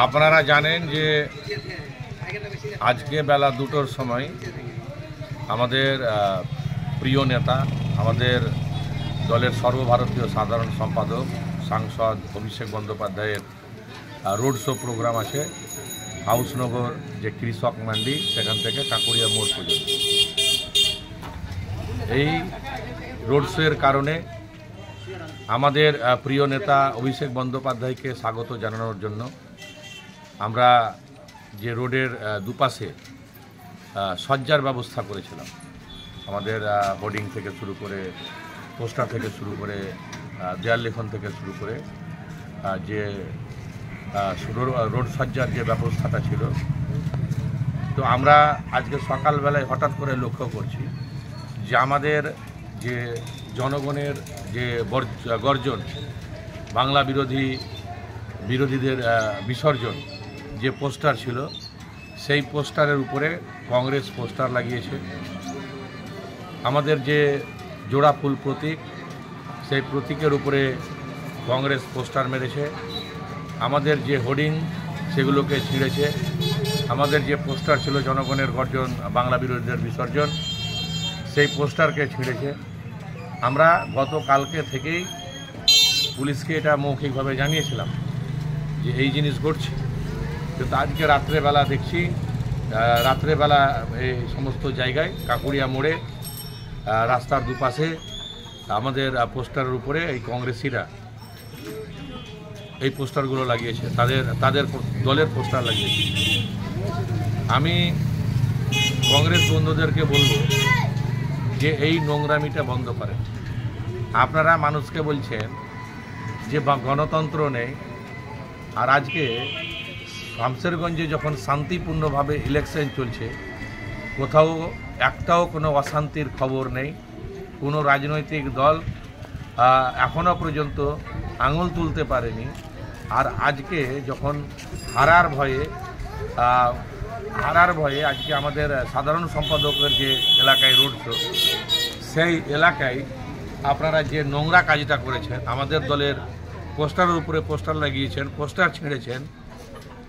আপনারা জানেন যে আজকে বেলা 2টোর সময় আমাদের প্রিয় নেতা, আমাদের দলের সর্বভারতীয় সাধারণ সম্পাদক সাংসদ অভিষেক বন্দ্যোপাধ্যায়ের রোড শো প্রোগ্রাম আছে হাউসনগর যে কৃষক মান্ডি সেখান থেকে কাকুরিয়া মোড় পর্যন্ত। এই রোড শোয়ের কারণে আমাদের প্রিয় নেতা অভিষেক বন্দ্যোপাধ্যায়কে স্বাগত জানানোর জন্য আমরা যে রোডের দুপাশে সজ্জার ব্যবস্থা করেছিলাম, আমাদের হোর্ডিং থেকে শুরু করে, পোস্টার থেকে শুরু করে, দেয়াল লেখন থেকে শুরু করে যে রোড সজ্জার যে ব্যবস্থাটা ছিল, তো আমরা আজকে সকালবেলায় হঠাৎ করে লক্ষ্য করছি যে আমাদের যে জনগণের যে গর্জন, বাংলা বিরোধীদের বিসর্জন যে পোস্টার ছিল, সেই পোস্টারের উপরে কংগ্রেস পোস্টার লাগিয়েছে। আমাদের যে জোড়া ফুল প্রতীক, সেই প্রতীকের উপরে কংগ্রেস পোস্টার মেরেছে। আমাদের যে হোর্ডিং সেগুলোকে ছিঁড়েছে। আমাদের যে পোস্টার ছিল জনগণের গর্জন, বাংলা বিরোধীদের বিসর্জন, সেই পোস্টারকে ছিঁড়েছে। আমরা গতকালকে থেকেই পুলিশকে এটা মৌখিকভাবে জানিয়েছিলাম যে এই জিনিস ঘটছে, কিন্তু আজকে রাত্রেবেলা দেখছি রাত্রেবেলা এই সমস্ত জায়গায় কাকুরিয়া মোড়ে রাস্তার দুপাশে আমাদের পোস্টারের উপরে এই কংগ্রেসিরা এই পোস্টারগুলো লাগিয়েছে, তাদের দলের পোস্টার লাগিয়েছে। আমি কংগ্রেস বন্ধুদেরকে বলবো যে এই নোংরামিটা বন্ধ করেন। আপনারা মানুষকে বলছেন যে গণতন্ত্র নেই, আর আজকে শামশেরগঞ্জে যখন শান্তিপূর্ণভাবে ইলেকশন চলছে, কোথাও একটাও কোনো অশান্তির খবর নেই। কোনো রাজনৈতিক দল এখনও পর্যন্ত আঙুল তুলতে পারেনি। আর আজকে যখন হারার ভয়ে আজকে আমাদের সাধারণ সম্পাদকের যে এলাকায় রোড শো, সেই এলাকায় আপনারা যে নোংরা কাজটা করেছেন, আমাদের দলের পোস্টারের উপরে পোস্টার লাগিয়েছেন, পোস্টার ছিঁড়েছেন,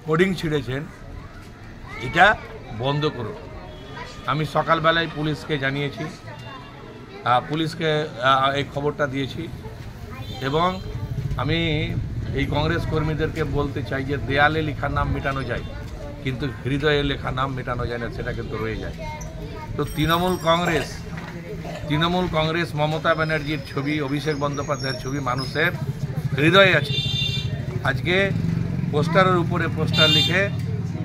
হোর্ডিং ছিঁড়েছেন, এটা বন্ধ করুন। আমি সকালবেলায় পুলিশকে জানিয়েছি, পুলিশকে এই খবরটা দিয়েছি, এবং আমি এই কংগ্রেস কর্মীদেরকে বলতে চাই যে দেয়ালে লেখা নাম মেটানো যায়, কিন্তু হৃদয়ে লেখা নাম মেটানো যায় না, সেটা কিন্তু রয়ে যায়। তো তৃণমূল কংগ্রেস মমতা ব্যানার্জির ছবি, অভিষেক বন্দ্যোপাধ্যায়ের ছবি মানুষের হৃদয়ে আছে। আজকে পোস্টারের উপরে পোস্টার লিখে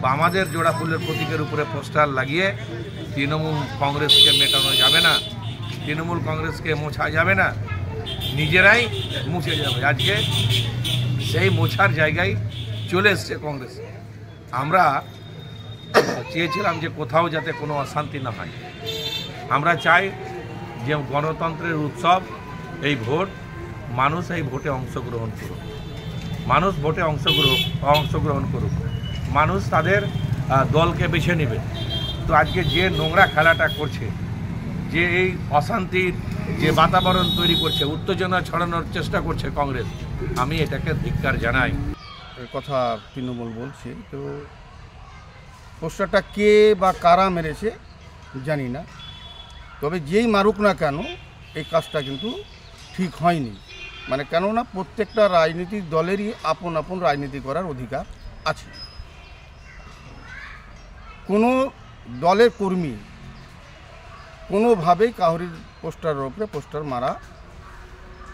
বা আমাদের জোড়া ফুলের প্রতীকের উপরে পোস্টার লাগিয়ে তৃণমূল কংগ্রেসকে মেটানো যাবে না, তৃণমূল কংগ্রেসকে মোছা যাবে না, নিজেরাই মুছে যাবে। আজকে সেই মোছার জায়গায় চলে এসছে কংগ্রেস। আমরা চেয়েছিলাম যে কোথাও যাতে কোনো অশান্তি না হয়। আমরা চাই যে গণতন্ত্রের উৎসব এই ভোট, মানুষ এই ভোটে অংশগ্রহণ করুক, মানুষ ভোটে অংশগ্রহণ করুক, মানুষ তাদের দলকে বেছে নেবে। তো আজকে যে নোংরা খেলাটা করছে, যে এই অশান্তির যে বাতাবরণ তৈরি করছে, উত্তেজনা ছড়ানোর চেষ্টা করছে কংগ্রেস, আমি এটাকে ধিক্কার জানাই। কথা তৃণমূল বলছে, তো পোস্টারটা কে বা কারা মেরেছে জানি না, তবে যেই মারুক না কেন এই কাজটা কিন্তু ঠিক হয়নি। মানে কেননা প্রত্যেকটা রাজনৈতিক দলেরই আপন আপন রাজনীতি করার অধিকার আছে। কোনো দলের কর্মী কোনোভাবেই কাউরির পোস্টারের ওপরে পোস্টার মারা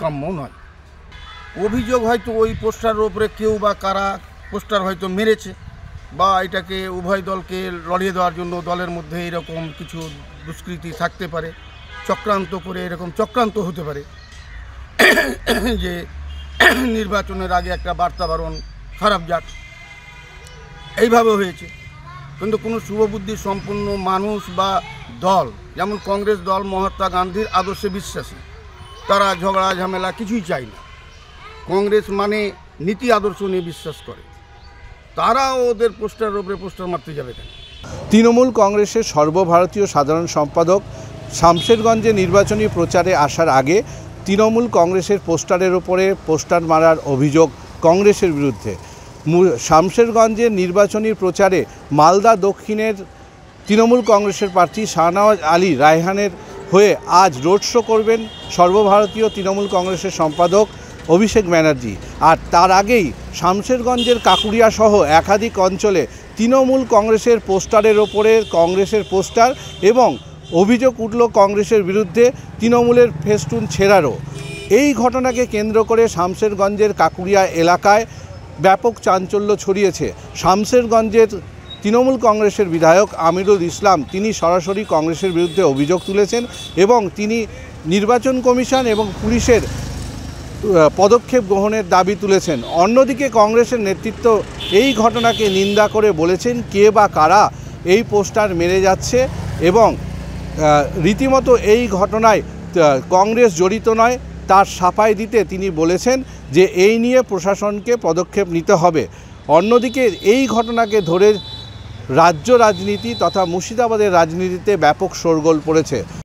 কাম্য নয়। অভিযোগ হয়তো ওই পোস্টারের ওপরে কেউ বা কারা পোস্টার হয়তো মেরেছে, বা এটাকে উভয় দলকে লড়িয়ে দেওয়ার জন্য দলের মধ্যে এরকম কিছু দুষ্কৃতি থাকতে পারে, চক্রান্ত করে এরকম চক্রান্ত হতে পারে যে নির্বাচনের আগে একটা বার্তাবরণ খারাপ যাক, এইভাবে হয়েছে। কিন্তু কোনো শুভবুদ্ধি সম্পন্ন মানুষ বা দল, যেমন কংগ্রেস দল মহাত্মা গান্ধীর আদর্শে বিশ্বাসী, তারা ঝগড়া ঝামেলা কিছুই চায় না। কংগ্রেস মানে নীতি আদর্শ নিয়ে বিশ্বাস করে, তারা ওদের পোস্টারের উপরে পোস্টার মারতে যাবে কেন? তৃণমূল কংগ্রেসের সর্বভারতীয় সাধারণ সম্পাদক শামশেরগঞ্জে নির্বাচনী প্রচারে আসার আগে তৃণমূল কংগ্রেসের পোস্টারের ওপরে পোস্টার মারার অভিযোগ কংগ্রেসের বিরুদ্ধে। শামশেরগঞ্জের নির্বাচনী প্রচারে মালদা দক্ষিণের তৃণমূল কংগ্রেসের প্রার্থী শাহনওয়াজ আলী রায়হানের হয়ে আজ রোড শো করবেন সর্বভারতীয় তৃণমূল কংগ্রেসের সম্পাদক অভিষেক ব্যানার্জি। আর তার আগেই শামশেরগঞ্জের কাকুরিয়া সহ একাধিক অঞ্চলে তৃণমূল কংগ্রেসের পোস্টারের ওপরে কংগ্রেসের পোস্টার এবং অভিযোগ উঠল কংগ্রেসের বিরুদ্ধে তৃণমূলের ফেস্টুন ছেঁড়ারও। এই ঘটনাকে কেন্দ্র করে শামশেরগঞ্জের কাকুরিয়া এলাকায় ব্যাপক চাঞ্চল্য ছড়িয়েছে। শামশেরগঞ্জের তৃণমূল কংগ্রেসের বিধায়ক আমিরুল ইসলাম তিনি সরাসরি কংগ্রেসের বিরুদ্ধে অভিযোগ তুলেছেন এবং তিনি নির্বাচন কমিশন এবং পুলিশের পদক্ষেপ গ্রহণের দাবি তুলেছেন। অন্যদিকে কংগ্রেসের নেতৃত্ব এই ঘটনাকে নিন্দা করে বলেছেন কে বা কারা এই পোস্টার মেরে যাচ্ছে এবং রীতিমতো এই ঘটনায় কংগ্রেস জড়িত নয় তার সাফাই দিতে তিনি বলেছেন যে এই নিয়ে প্রশাসনকে পদক্ষেপ নিতে হবে। অন্যদিকে এই ঘটনাকে ধরে রাজ্য রাজনীতি তথা মুর্শিদাবাদের রাজনীতিতে ব্যাপক শোরগোল পড়েছে।